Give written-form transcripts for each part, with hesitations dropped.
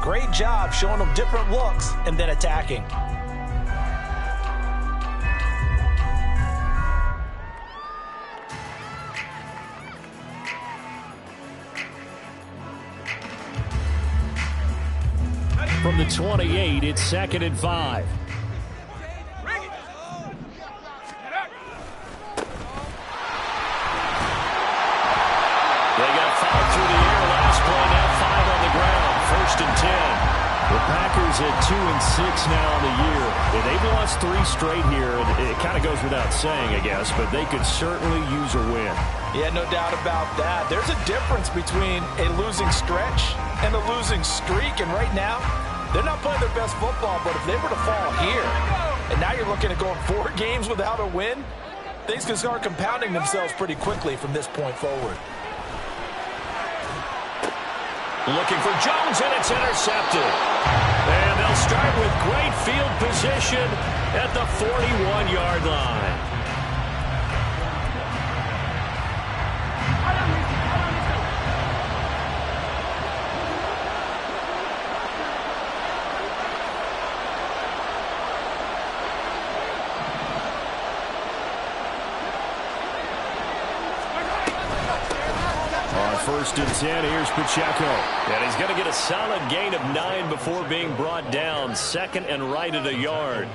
great job showing them different looks and then attacking. From the 28, it's 2nd and 5. They got 5 through the air last play, now 5 on the ground. 1st and 10. The Packers at 2-6 now on the year. They've lost 3 straight here. It kind of goes without saying, I guess, but they could certainly use a win. Yeah, no doubt about that. There's a difference between a losing stretch and a losing streak, and right now, they're not playing their best football, but if they were to fall here, and now you're looking at going 4 games without a win, things can start compounding themselves pretty quickly from this point forward. Looking for Jones, and it's intercepted. And they'll start with great field position at the 41-yard line. First and 10, here's Pacheco. And he's going to get a solid gain of 9 before being brought down. 2nd and right at a yard.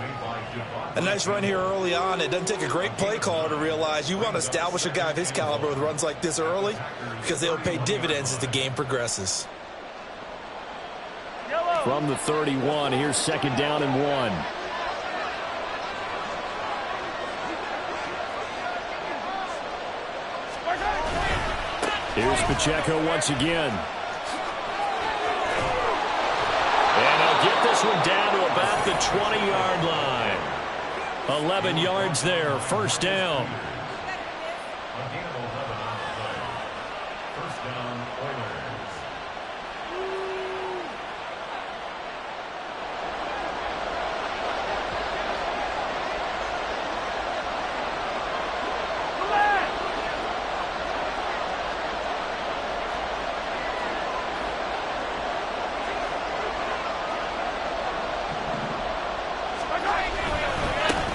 A nice run here early on. It doesn't take a great play caller to realize you want to establish a guy of his caliber with runs like this early because they'll pay dividends as the game progresses. From the 31, here's 2nd down and 1. Here's Pacheco once again. And he'll get this one down to about the 20-yard line. 11 yards there, 1st down.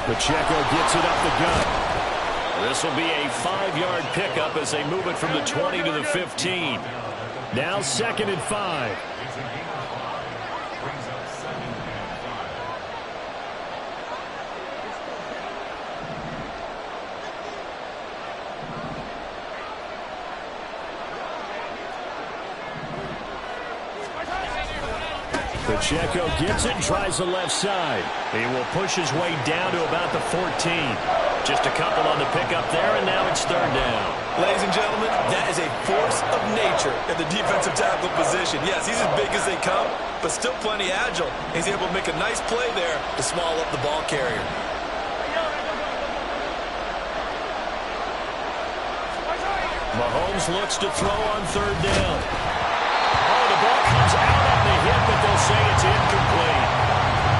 Pacheco gets it up the gut. This will be a 5-yard pickup as they move it from the 20 to the 15. Now 2nd and 5. Pacheco gets it and tries the left side. He will push his way down to about the 14. Just a couple on the pickup there, and now it's 3rd down. Ladies and gentlemen, that is a force of nature in the defensive tackle position. Yes, he's as big as they come, but still plenty agile. He's able to make a nice play there to small up the ball carrier. Mahomes looks to throw on 3rd down. Oh, the ball comes out on the hit, but they'll say it's incomplete.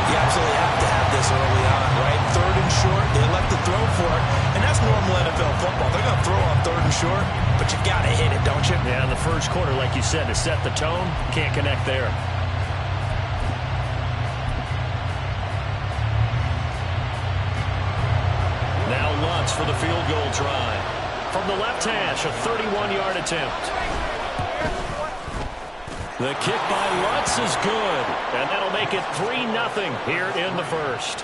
You absolutely have to have this early on, right? 3rd and short, they elect to throw for it, and that's normal NFL football. They're going to throw on 3rd and short, but you got to hit it, don't you? Yeah, in the first quarter, like you said, to set the tone, can't connect there. Now Lutz for the field goal try. From the left hash, a 31-yard attempt. The kick by Lutz is good, and that'll make it 3-0 here in the first.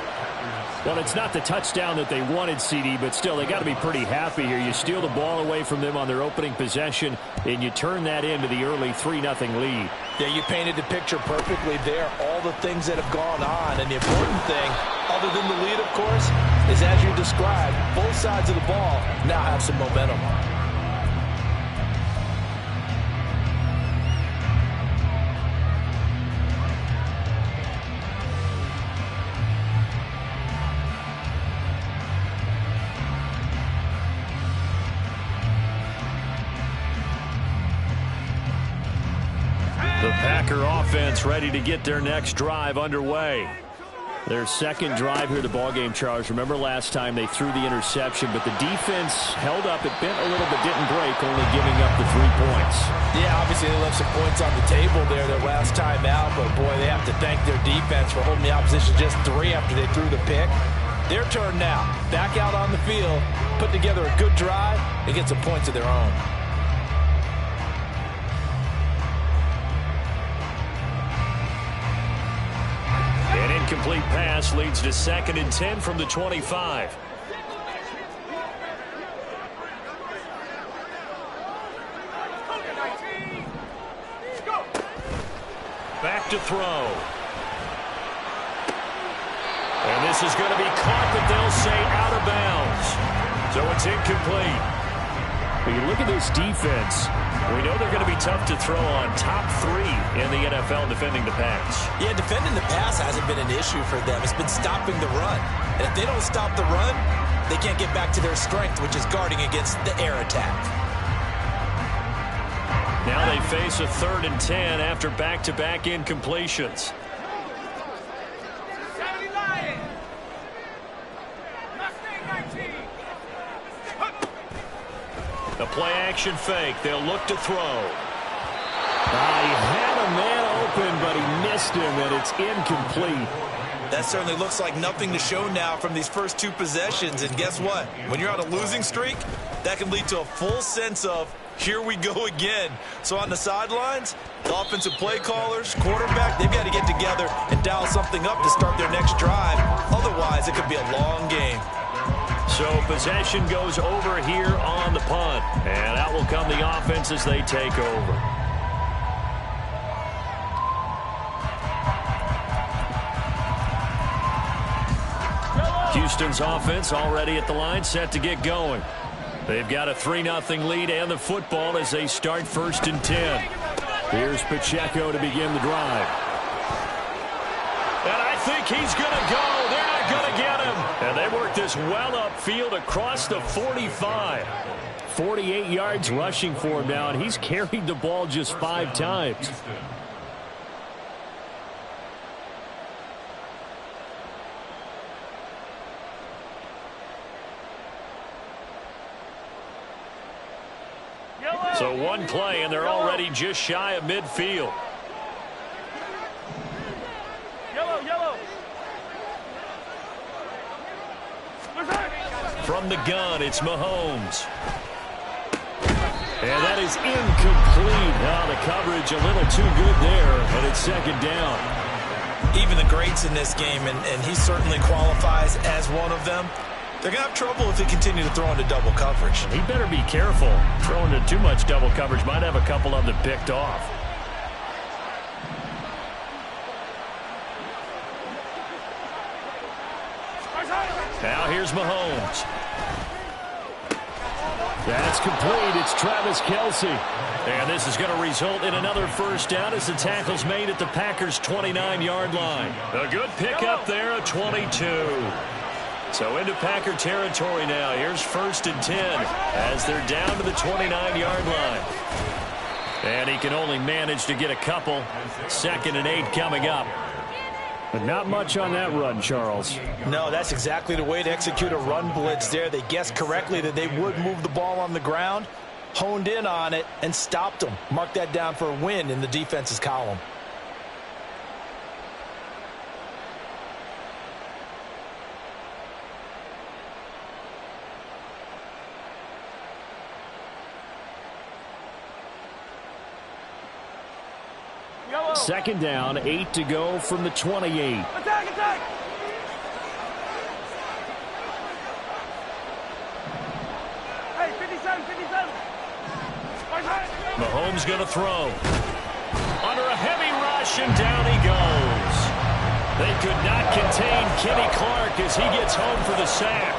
Well, it's not the touchdown that they wanted, CD, but still, they got to be pretty happy here. You steal the ball away from them on their opening possession, and you turn that into the early 3-0 lead. Yeah, you painted the picture perfectly there, all the things that have gone on, and the important thing, other than the lead, of course, is as you described, both sides of the ball now have some momentum. The Packer offense ready to get their next drive underway. Their second drive here, the ballgame, Charles. Remember last time they threw the interception, but the defense held up. It bent a little but didn't break, only giving up the 3 points. Yeah, obviously they left some points on the table there their last time out, but boy, they have to thank their defense for holding the opposition just 3 after they threw the pick. Their turn now. Back out on the field, put together a good drive, and get some points of their own. An incomplete pass leads to 2nd and 10 from the 25. Back to throw. And this is going to be caught, but they'll say out of bounds. So it's incomplete. When you look at this defense, we know they're going to be tough to throw on top 3 in the NFL defending the pass. Yeah, defending the pass hasn't been an issue for them. It's been stopping the run. And if they don't stop the run, they can't get back to their strength, which is guarding against the air attack. Now they face a 3rd and 10 after back-to-back incompletions. The play-action fake. They'll look to throw. He had a man open, but he missed him, and it's incomplete. That certainly looks like nothing to show now from these first 2 possessions. And guess what? When you're on a losing streak, that can lead to a full sense of, here we go again. So on the sidelines, the offensive play callers, quarterback, they've got to get together and dial something up to start their next drive. Otherwise, it could be a long game. So possession goes over here on the punt. And out will come the offense as they take over. Houston's offense already at the line, set to get going. They've got a 3-0 lead and the football as they start 1st and 10. Here's Pacheco to begin the drive. And I think he's going to go. They're not going to get him. And they work this well upfield across the 45. 48 yards rushing for him now, and he's carried the ball just 5 times. So 1 play, and they're already just shy of midfield. Yellow. From the gun, it's Mahomes. And that is incomplete. Now the coverage a little too good there, and it's 2nd down. Even the greats in this game, and he certainly qualifies as one of them, they're going to have trouble if they continue to throw into double coverage. He better be careful. Throwing into too much double coverage might have a couple of them picked off. Now here's Mahomes. That's complete. It's Travis Kelce. And this is going to result in another 1st down as the tackle's made at the Packers' 29-yard line. A good pickup there at 22. So into Packer territory now. Here's 1st and 10 as they're down to the 29-yard line. And he can only manage to get a couple. 2nd and 8 coming up. But not much on that run, Charles. No, that's exactly the way to execute a run blitz there. They guessed correctly that they would move the ball on the ground, honed in on it, and stopped them. Mark that down for a win in the defense's column. Second down, 8 to go from the 28. Attack! Hey, 57. Mahomes going to throw. Under a heavy rush, and down he goes. They could not contain Kenny Clark as he gets home for the sack.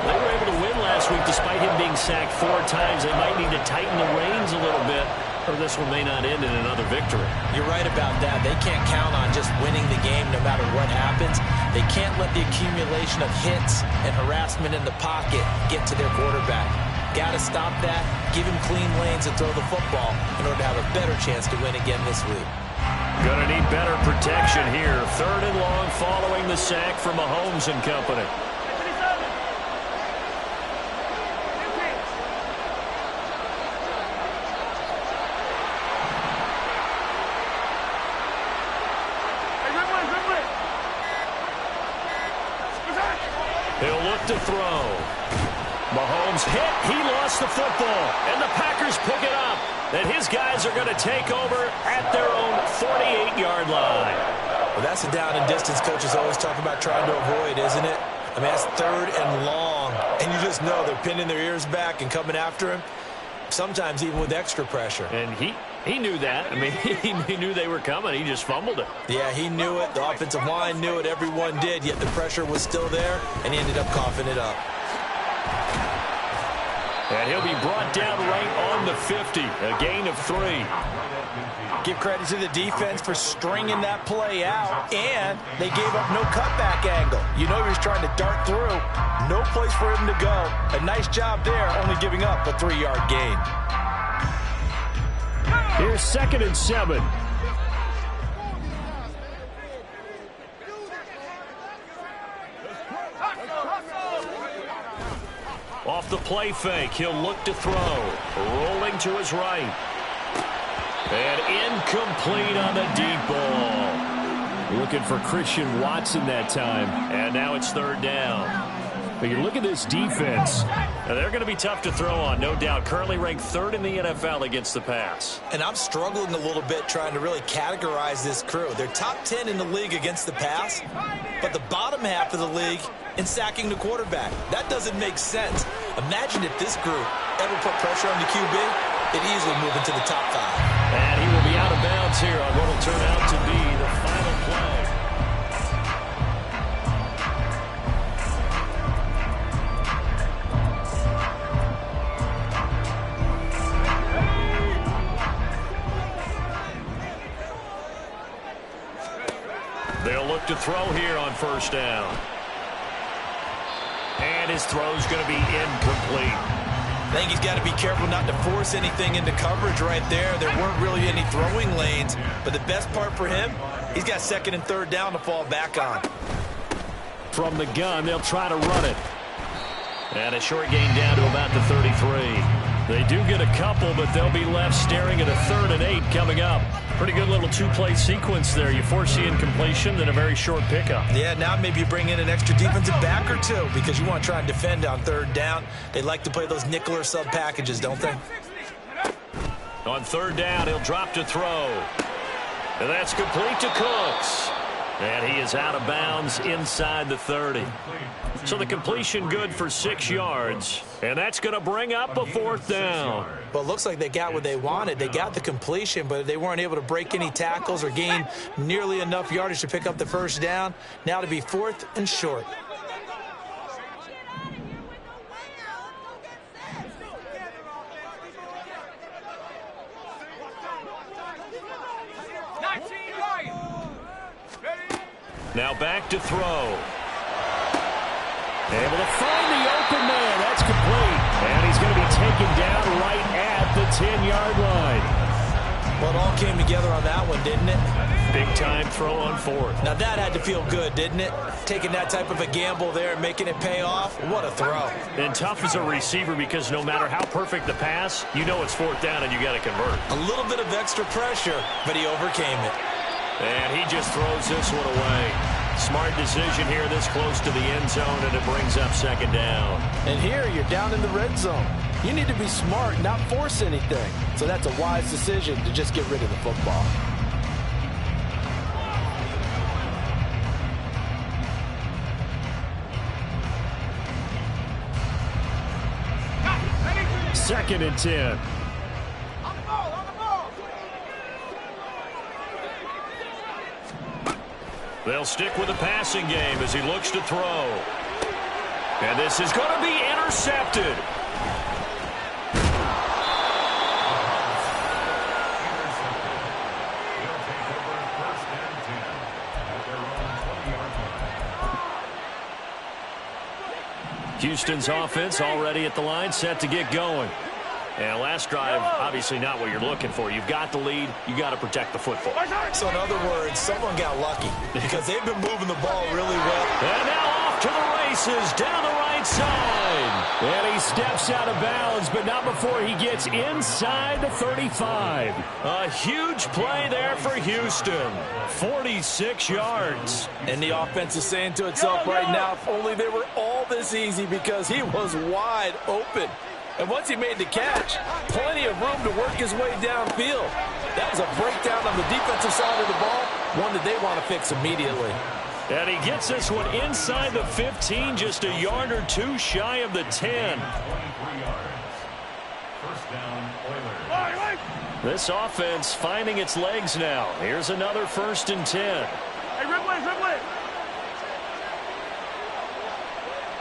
They were able to win last week despite him being sacked 4 times. They might need to tighten the reins a little bit, or this one may not end in another victory. You're right about that. They can't count on just winning the game no matter what happens. They can't let the accumulation of hits and harassment in the pocket get to their quarterback. Got to stop that, give him clean lanes and throw the football in order to have a better chance to win again this week. Gonna need better protection here. 3rd and long following the sack from Mahomes and company. He'll look to throw. Mahomes hit. He lost the football. And the Packers pick it up. And his guys are going to take over at their own 48-yard line. Well, that's a down and distance coaches always talk about trying to avoid, isn't it? I mean, that's 3rd and long. And you just know they're pinning their ears back and coming after him. Sometimes even with extra pressure. And he knew that. I mean, he knew they were coming. He just fumbled it. Yeah, he knew it. The offensive line knew it. Everyone did. Yet the pressure was still there, and he ended up coughing it up. And he'll be brought down right on the 50. A gain of 3. Give credit to the defense for stringing that play out, and they gave up no cutback angle. You know he was trying to dart through. No place for him to go. A nice job there, only giving up a 3-yard gain. Here's 2nd and 7. Off the play fake, he'll look to throw. Rolling to his right. And incomplete on the deep ball. Looking for Christian Watson that time. And now it's 3rd down. But you look at this defense. Now they're going to be tough to throw on, no doubt. Currently ranked 3rd in the NFL against the pass. And I'm struggling a little bit trying to really categorize this crew. They're top 10 in the league against the pass, but the bottom half of the league in sacking the quarterback. That doesn't make sense. Imagine if this group ever put pressure on the QB, it'd easily move into the top 5. And he will be out of bounds here on what will turn out to be the final play. They'll look to throw here on 1st down. And his throw's going to be incomplete. I think he's got to be careful not to force anything into coverage right there. There weren't really any throwing lanes, but the best part for him, he's got 2nd and 3rd down to fall back on. From the gun, they'll try to run it. And a short gain down to about the 33. They do get a couple, but they'll be left staring at a 3rd and 8 coming up. Pretty good little 2-play sequence there. You force the incompletion, then a very short pickup. Yeah, now maybe you bring in an extra defensive back or 2 because you want to try and defend on 3rd down. They like to play those nickel or sub packages, don't they? On 3rd down, he'll drop to throw. And that's complete to Cooks. And he is out of bounds inside the 30. So the completion good for 6 yards. And that's going to bring up a 4th down. Well, it looks like they got what they wanted. They got the completion, but they weren't able to break any tackles or gain nearly enough yardage to pick up the 1st down. Now to be 4th and short. Now back to throw. Able to find the open man. That's complete. And he's going to be taken down right at the 10-yard line. Well, it all came together on that one, didn't it? Big-time throw on 4th. Now that had to feel good, didn't it? Taking that type of a gamble there and making it pay off. What a throw. And tough as a receiver because no matter how perfect the pass, you know it's 4th down and you got to convert. A little bit of extra pressure, but he overcame it. And he just throws this one away. Smart decision here this close to the end zone, and it brings up 2nd down. And here you're down in the red zone. You need to be smart, not force anything. So that's a wise decision to just get rid of the football. Second and 10. They'll stick with the passing game as he looks to throw. And this is going to be intercepted. Houston's offense already at the line, set to get going. And last drive, obviously not what you're looking for. You've got the lead. You got to protect the football. So in other words, someone got lucky because they've been moving the ball really well. And now off to the races down the right side. And he steps out of bounds, but not before he gets inside the 35. A huge play there for Houston. 46 yards. And the offense is saying to itself right now, if only they were all this easy, because he was wide open. And once he made the catch, plenty of room to work his way downfield. That was a breakdown on the defensive side of the ball, one that they want to fix immediately. And he gets this one inside the 15, just a yard or two shy of the 10. This offense finding its legs now. Here's another 1st and 10. Hey, Ripley.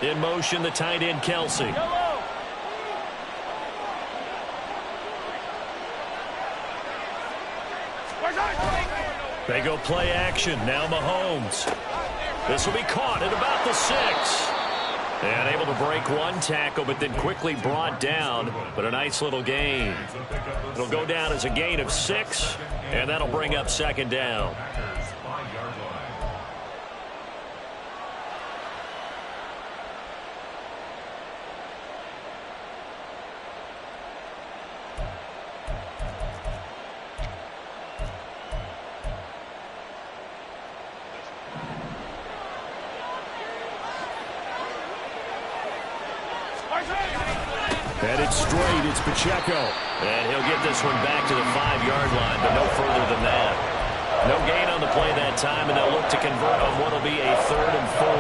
In motion, the tight end, Kelsey. Yellow. They go play action. Now Mahomes. This will be caught at about the 6. And able to break one tackle, but then quickly brought down. But a nice little gain. It'll go down as a gain of 6, and that'll bring up 2nd down. Headed straight, it's Pacheco. And he'll get this one back to the 5-yard line, but no further than that. No gain on the play that time, and they'll look to convert on what will be a 3rd and 4.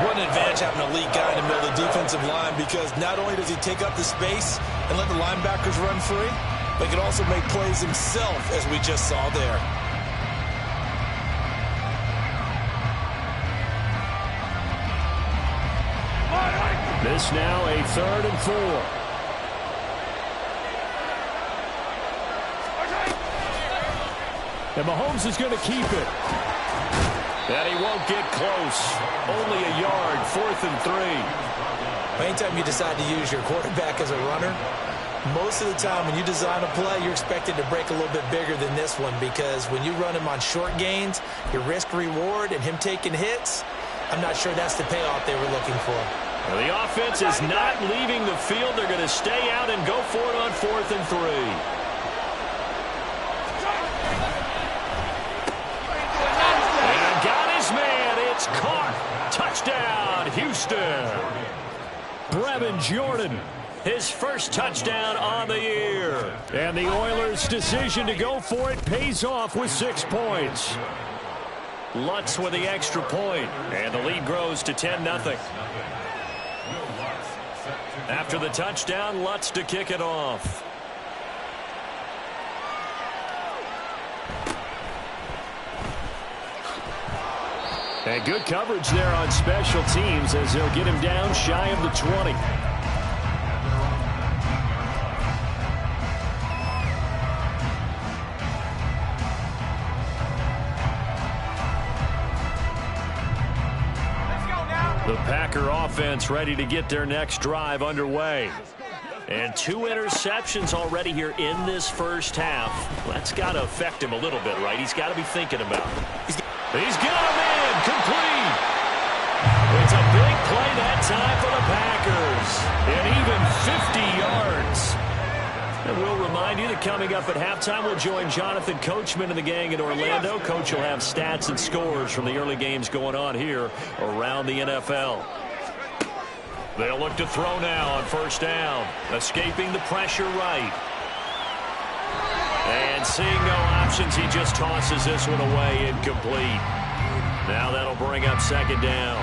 What an advantage having a lead guy in the middle of the defensive line, because not only does he take up the space and let the linebackers run free, but he can also make plays himself, as we just saw there. This now a 3rd and 4. And Mahomes is going to keep it. And he won't get close. Only a yard, 4th and 3. Anytime you decide to use your quarterback as a runner, most of the time when you design a play, you're expected to break a little bit bigger than this one, because when you run him on short gains, your risk-reward and him taking hits, I'm not sure that's the payoff they were looking for. Well, the offense is not leaving the field. They're going to stay out and go for it on 4th and 3. And got his man. It's caught. Touchdown, Houston. Brevin Jordan, his first touchdown on the year. And the Oilers' decision to go for it pays off with 6 points. Lutz with the extra point, and the lead grows to 10-0. After the touchdown, Lutz to kick it off. And good coverage there on special teams, as they'll get him down shy of the 20. The Packer offense ready to get their next drive underway. And 2 interceptions already here in this first half. That's got to affect him a little bit, right? He's got to be thinking about it. He's got a man complete. It's a big play that time for the Packers. And even 50 yards. And we'll remind you that coming up at halftime, we'll join Jonathan Coachman and the gang in Orlando. Coach will have stats and scores from the early games going on here around the NFL. They'll look to throw now on 1st down. Escaping the pressure right. And seeing no options, he just tosses this one away, incomplete. Now that'll bring up 2nd down.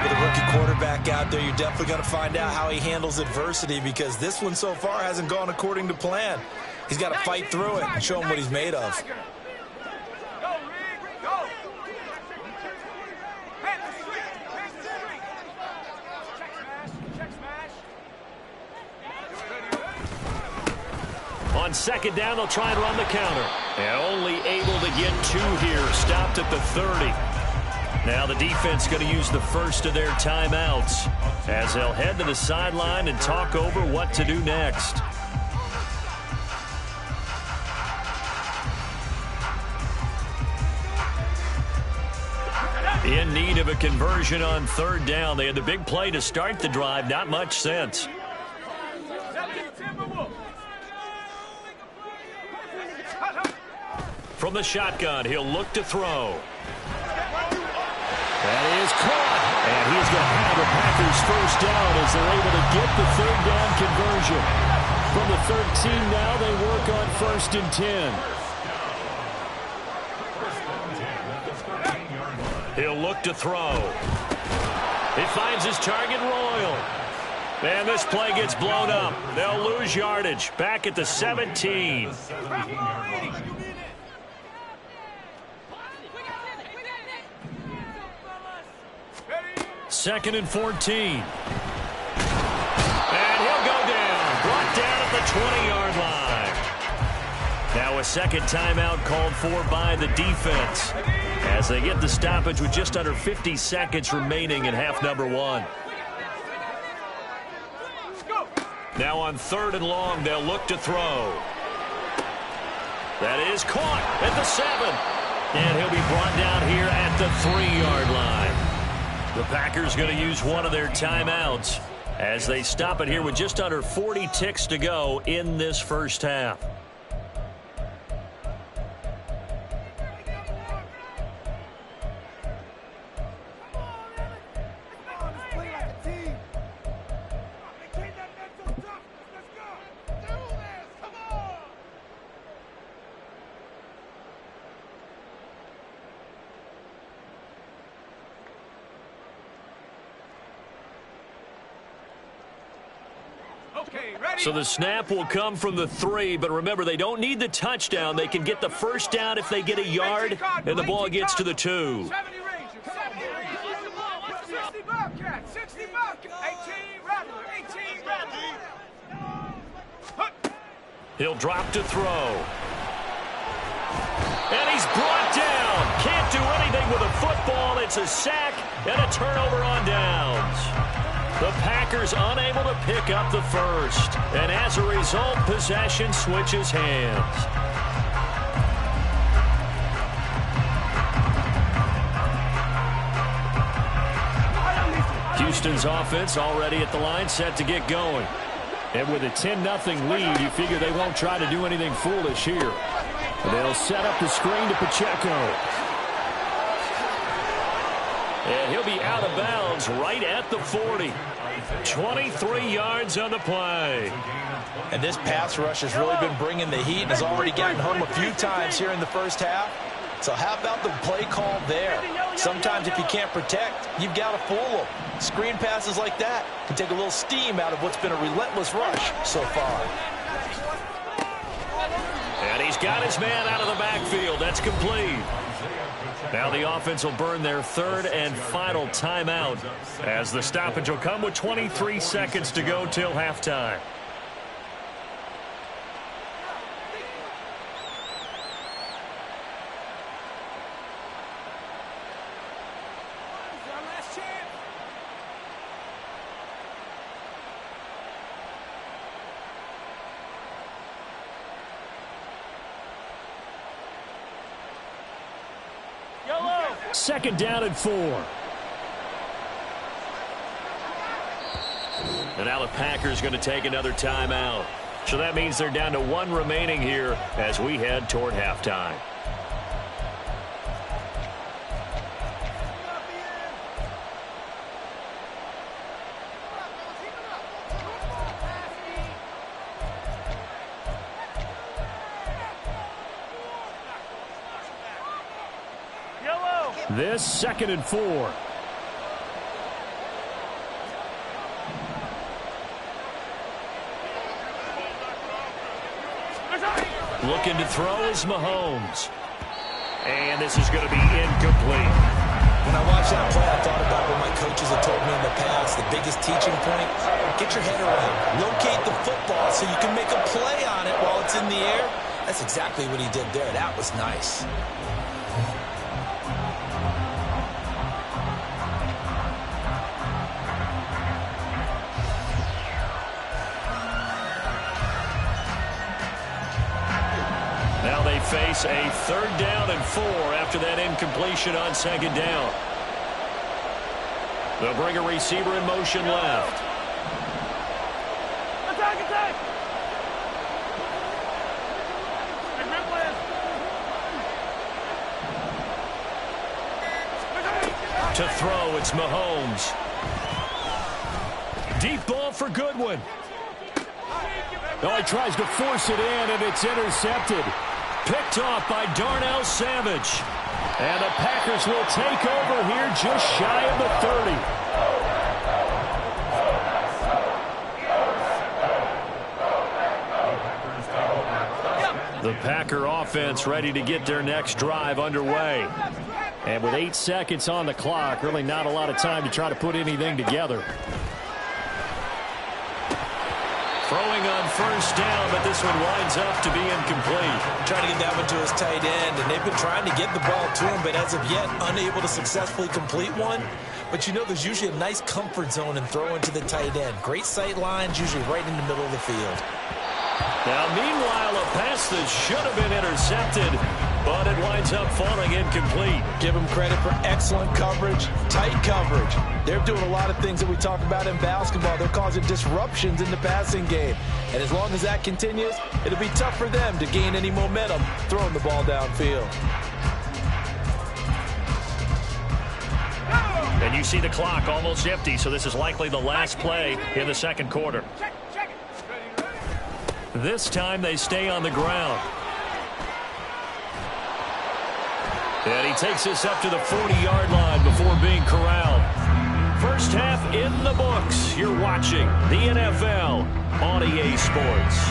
With a rookie quarterback out there, you're definitely going to find out how he handles adversity, because this one so far hasn't gone according to plan. He's got to fight through it and show him what he's made of. On 2nd down, they'll try and run the counter. And only able to get 2 here. Stopped at the 30. Now the defense going to use the first of their timeouts as they'll head to the sideline and talk over what to do next. In need of a conversion on third down. They had the big play to start the drive. Not much sense. From the shotgun, he'll look to throw. That is caught. And he's going to have the Packers first down as they're able to get the third down conversion. From the 13 now, they work on 1st and 10. He'll look to throw. He finds his target, Royal. And this play gets blown up. They'll lose yardage. Back at the 17. Second and 14. And he'll go down. Brought down at the 20-yard line. Now a second timeout called for by the defense as they get the stoppage with just under 50 seconds remaining in half number 1. Now on 3rd and long, they'll look to throw. That is caught at the 7. And he'll be brought down here at the 3-yard line. The Packers going to use one of their timeouts as they stop it here with just under 40 ticks to go in this first half. So the snap will come from the 3, but remember, they don't need the touchdown. They can get the first down if they get a yard, and the ball gets to the 2. He'll drop to throw. And he's brought down. Can't do anything with a football. It's a sack and a turnover on downs. The Packers unable to pick up the first. And as a result, possession switches hands. Houston's offense already at the line, set to get going. And with a 10-0 lead, you figure they won't try to do anything foolish here. They'll set up the screen to Pacheco. And he'll be out of bounds right at the 40. 23 yards on the play. And this pass rush has really been bringing the heat and has already gotten home a few times here in the first half. So how about the play call there? Sometimes if you can't protect, you've got to fool them. Screen passes like that can take a little steam out of what's been a relentless rush so far. And he's got his man out of the backfield. That's complete. Now the offense will burn their third and final timeout as the stoppage will come with 23 seconds to go till halftime. Second down and 4. And now the Packers going to take another timeout. So that means they're down to 1 remaining here as we head toward halftime. This second and 4. Looking to throw is Mahomes. And this is going to be incomplete. When I watched that play, I thought about what my coaches have told me in the past. The biggest teaching point, get your head around. Locate the football so you can make a play on it while it's in the air. That's exactly what he did there. That was nice. face a 3rd down and 4 after that incompletion on 2nd down. They'll bring a receiver in motion left. Attack, attack! To throw, it's Mahomes. Deep ball for Goodwin. Oh, he tries to force it in, and it's intercepted. Picked off by Darnell Savage. And the Packers will take over here just shy of the 30. The Packer offense ready to get their next drive underway. And with 8 seconds on the clock, really not a lot of time to try to put anything together. Throwing on 1st down, but this one winds up to be incomplete. Trying to get that one to his tight end, and they've been trying to get the ball to him, but as of yet, unable to successfully complete one. But you know, there's usually a nice comfort zone in throwing to the tight end. Great sight lines, usually right in the middle of the field. Now, meanwhile, a pass that should have been intercepted, but it winds up falling incomplete. Give them credit for excellent coverage, tight coverage. They're doing a lot of things that we talk about in basketball. They're causing disruptions in the passing game. And as long as that continues, it'll be tough for them to gain any momentum throwing the ball downfield. And you see the clock almost empty, so this is likely the last play in the 2nd quarter. This time they stay on the ground. And he takes this up to the 40-yard line before being corralled. First half in the books. You're watching the NFL on EA Sports.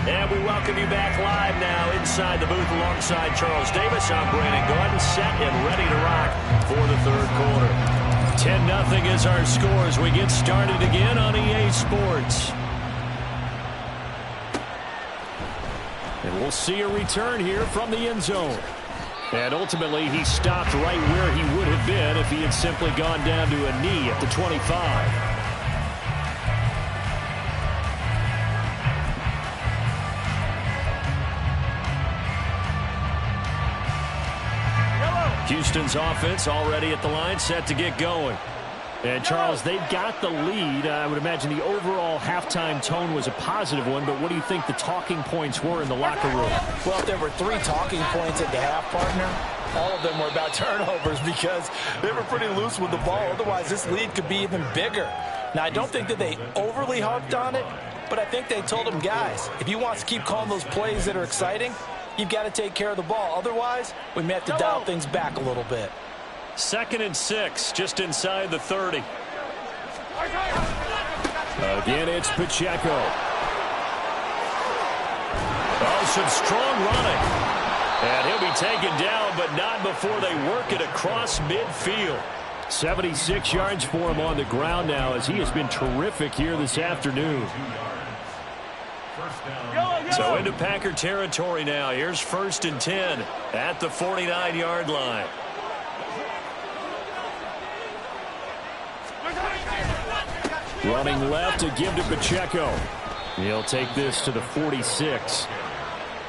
And we welcome you back live now inside the booth alongside Charles Davis. I'm Brandon Gordon, set and ready to rock for the 3rd quarter. 10-0 is our score as we get started again on EA Sports. And we'll see a return here from the end zone. And ultimately, he stopped right where he would have been if he had simply gone down to a knee at the 25. Houston's offense already at the line, set to get going. And, Charles, they've got the lead. I would imagine the overall halftime tone was a positive one, but what do you think the talking points were in the locker room? Well, if there were 3 talking points at the half, partner, all of them were about turnovers because they were pretty loose with the ball. Otherwise, this lead could be even bigger. Now, I don't think that they overly harped on it, but I think they told them, guys, if you want to keep calling those plays that are exciting, you've got to take care of the ball. Otherwise, we may have to dial things back a little bit. 2nd and 6, just inside the 30. Again, it's Pacheco. Oh, some strong running. And he'll be taken down, but not before they work it across midfield. 76 yards for him on the ground now as he has been terrific here this afternoon. So into Packer territory now. Here's 1st and 10 at the 49-yard line. Running left to give to Pacheco. He'll take this to the 46.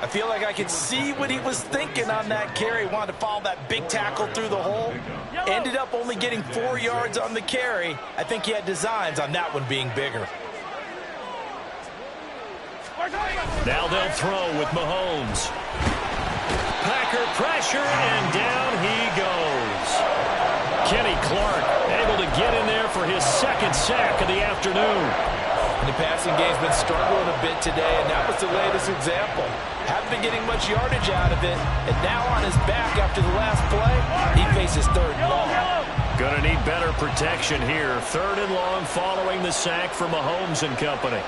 I feel like I could see what he was thinking on that carry. Wanted to follow that big tackle through the hole. Ended up only getting 4 yards on the carry. I think he had designs on that one being bigger. Now they'll throw with Mahomes. Packer pressure, and down he goes. Kenny Clark able to get in there for his 2nd sack of the afternoon. And the passing game's been struggling a bit today, and that was the latest example. Haven't been getting much yardage out of it, and now on his back after the last play, he faces 3rd and long. Gonna need better protection here. 3rd and long following the sack for Mahomes and company.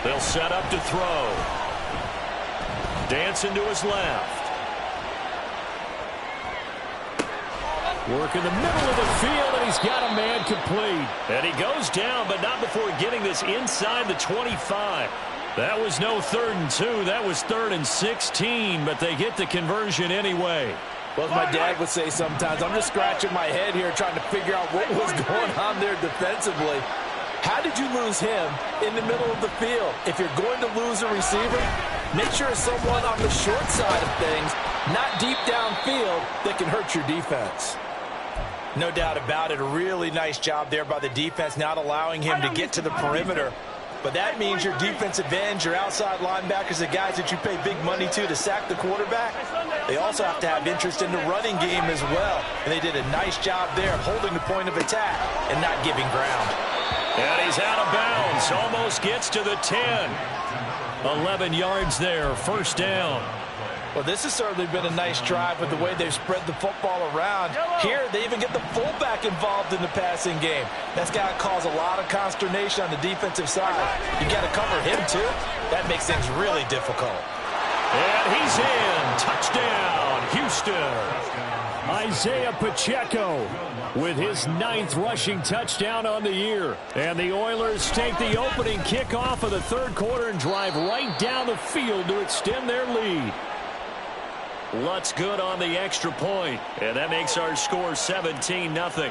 They'll set up to throw. Dancing to his left. Work in the middle of the field, and he's got a man complete. And he goes down, but not before getting this inside the 25. That was no 3rd and 2. That was 3rd and 16, but they get the conversion anyway. Well, as my dad would say sometimes, I'm just scratching my head here trying to figure out what was going on there defensively. How did you lose him in the middle of the field? If you're going to lose a receiver, make sure it's someone on the short side of things, not deep downfield, that can hurt your defense. No doubt about it. A really nice job there by the defense, not allowing him to get to the perimeter. But that means your defensive ends, your outside linebackers, the guys that you pay big money to sack the quarterback, they also have to have interest in the running game as well. And they did a nice job there holding the point of attack and not giving ground. And he's out of bounds. Almost gets to the 10. 11 yards there. 1st down. Well, this has certainly been a nice drive with the way they've spread the football around. Here, they even get the fullback involved in the passing game. That's got to cause a lot of consternation on the defensive side. You got to cover him, too. That makes things really difficult. And he's in. Touchdown, Houston. Isaiah Pacheco with his 9th rushing touchdown on the year. And the Oilers take the opening kickoff of the 3rd quarter and drive right down the field to extend their lead. Lutz good on the extra point, and that makes our score 17-0.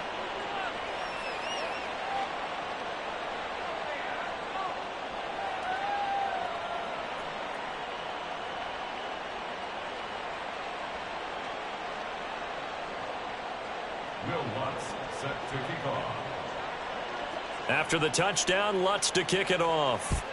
After the touchdown, Lutz to kick it off.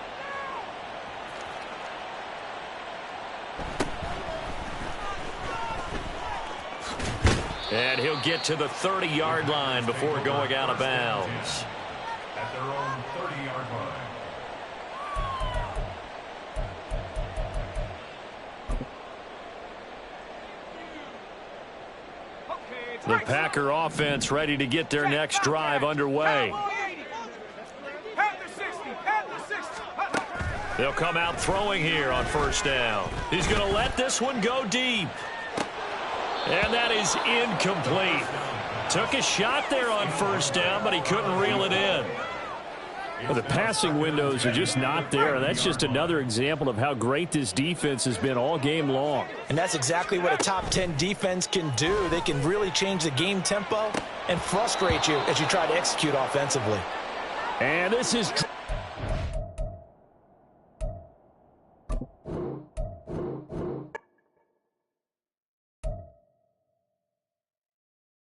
And he'll get to the 30-yard line before going out of bounds. At their own 30-yard line. The Packer offense ready to get their next drive underway. They'll come out throwing here on 1st down. He's going to let this one go deep. And that is incomplete. Took a shot there on 1st down, but he couldn't reel it in. Well, the passing windows are just not there. That's just another example of how great this defense has been all game long. And that's exactly what a top 10 defense can do. They can really change the game tempo and frustrate you as you try to execute offensively. And this is